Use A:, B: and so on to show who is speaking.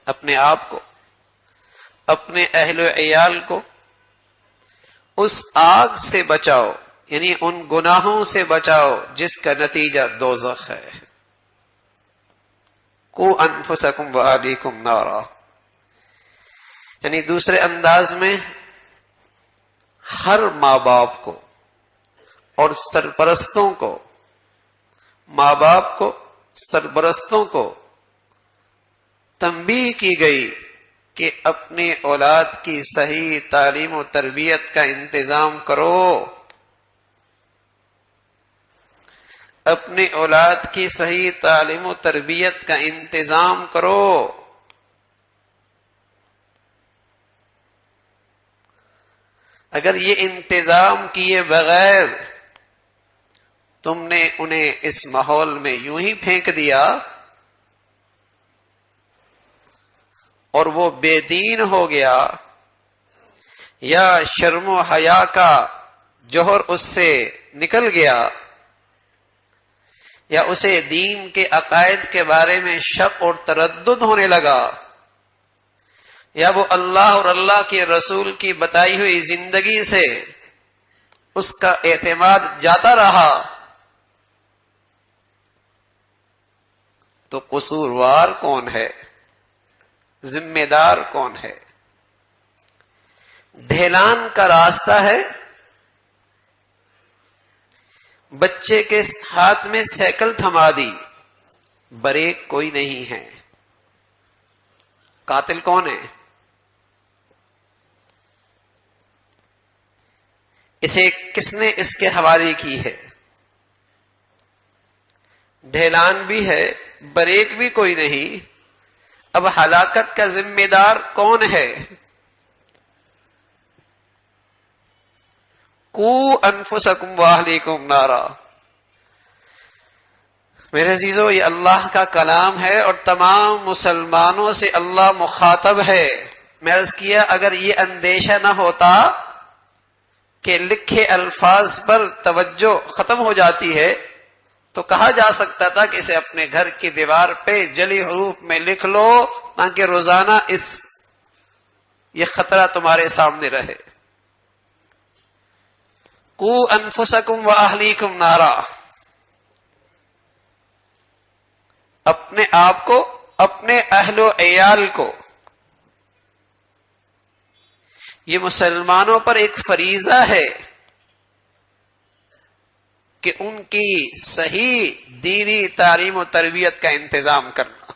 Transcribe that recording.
A: اپنے آپ کو، اپنے اہل و عیال کو اس آگ سے بچاؤ، یعنی ان گناہوں سے بچاؤ جس کا نتیجہ دوزخ ہے۔ قُوا أَنفُسَكُمْ وَأَهْلِيكُمْ نَارًا، یعنی دوسرے انداز میں ہر ماں باپ کو اور سرپرستوں کو، ماں باپ کو، سرپرستوں کو تنبیہ کی گئی کہ اپنی اولاد کی صحیح تعلیم و تربیت کا انتظام کرو، اپنی اولاد کی صحیح تعلیم و تربیت کا انتظام کرو۔ اگر یہ انتظام کیے بغیر تم نے انہیں اس ماحول میں یوں ہی پھینک دیا اور وہ بے دین ہو گیا، یا شرم و حیا کا جوہر اس سے نکل گیا، یا اسے دین کے عقائد کے بارے میں شک اور تردد ہونے لگا، یا وہ اللہ اور اللہ کے رسول کی بتائی ہوئی زندگی سے اس کا اعتماد جاتا رہا، تو قصوروار کون ہے؟ ذمہ دار کون ہے؟ ڈھیلان کا راستہ ہے، بچے کے ہاتھ میں سائیکل تھما دی، بریک کوئی نہیں ہے، قاتل کون ہے؟ اسے کس نے اس کے حوالے کی ہے؟ ڈھیلان بھی ہے، بریک بھی کوئی نہیں، اب ہلاکت کا ذمہ دار کون ہے؟ قُوا أَنفُسَكُمْ وَأَهْلِيكُمْ نَارًا۔ میرے عزیزو، یہ اللہ کا کلام ہے اور تمام مسلمانوں سے اللہ مخاطب ہے۔ میں عرض کیا اگر یہ اندیشہ نہ ہوتا کہ لکھے الفاظ پر توجہ ختم ہو جاتی ہے تو کہا جا سکتا تھا کہ اسے اپنے گھر کی دیوار پہ جلی حروف میں لکھ لو تاکہ روزانہ یہ خطرہ تمہارے سامنے رہے۔ قُوا أَنفُسَكُمْ وَأَهْلِيكُمْ نَارًا، اپنے آپ کو، اپنے اہل و عیال کو۔ یہ مسلمانوں پر ایک فریضہ ہے کہ ان کی صحیح دینی تعلیم و تربیت کا انتظام کرنا۔